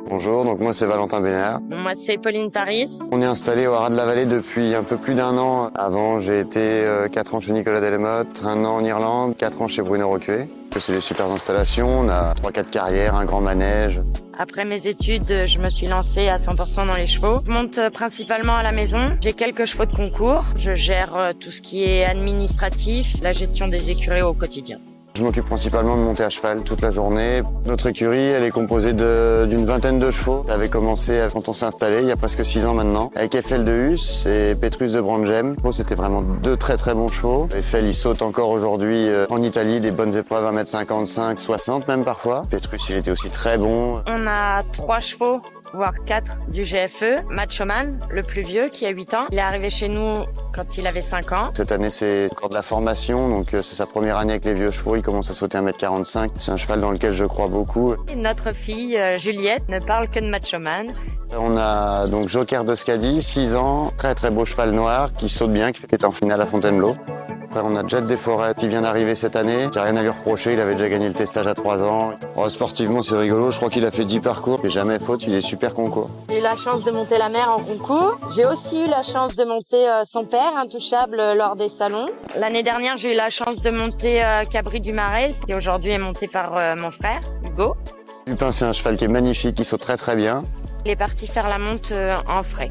Bonjour, donc moi c'est Valentin Bénard. Moi, c'est Pauline Paris. On est installé au Haras de la Vallée depuis un peu plus d'un an. Avant, j'ai été 4 ans chez Nicolas Delmotte, 1 an en Irlande, 4 ans chez Bruno Roquet. C'est des super installations, on a 3-4 carrières, un grand manège. Après mes études, je me suis lancée à 100% dans les chevaux. Je monte principalement à la maison. J'ai quelques chevaux de concours. Je gère tout ce qui est administratif, la gestion des écuries au quotidien. Je m'occupe principalement de monter à cheval toute la journée. Notre écurie, elle est composée d'une vingtaine de chevaux. Ça avait commencé quand on s'est installé, il y a presque 6 ans maintenant, avec Eiffel de Huss et Petrus de Brandegem. C'était vraiment 2 très très bons chevaux. Eiffel, il saute encore aujourd'hui en Italie, des bonnes épreuves à 1m55, 60 même parfois. Petrus, il était aussi très bon. On a 3 chevaux, voire 4 du GFE. Machoman, le plus vieux, qui a 8 ans. Il est arrivé chez nous quand il avait 5 ans. Cette année, c'est encore de la formation, donc c'est sa première année avec les vieux chevaux. Il commence à sauter 1m45. C'est un cheval dans lequel je crois beaucoup. Et notre fille, Juliette, ne parle que de Machoman. On a donc Joker de Scadi, 6 ans, très très beau cheval noir, qui saute bien, qui est en finale à Fontainebleau. Après, on a Jet des Forêts qui vient d'arriver cette année. J'ai rien à lui reprocher, il avait déjà gagné le testage à 3 ans. Oh, sportivement, c'est rigolo, je crois qu'il a fait 10 parcours. Il n'est jamais faute, il est super concours. J'ai eu la chance de monter la mère en concours. J'ai aussi eu la chance de monter son père, Intouchable, lors des salons. L'année dernière, j'ai eu la chance de monter Cabri du Marais, qui aujourd'hui est monté par mon frère, Hugo. Lupin, c'est un cheval qui est magnifique, il saute très très bien. Il est parti faire la monte en frais.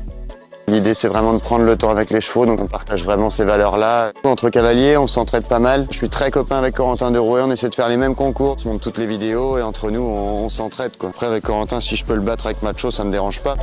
L'idée, c'est vraiment de prendre le temps avec les chevaux, donc on partage vraiment ces valeurs-là. Entre cavaliers, on s'entraide pas mal. Je suis très copain avec Corentin Derouet, on essaie de faire les mêmes concours, on monte toutes les vidéos et entre nous, on s'entraide, quoi. Après, avec Corentin, si je peux le battre avec Macho, ça me dérange pas.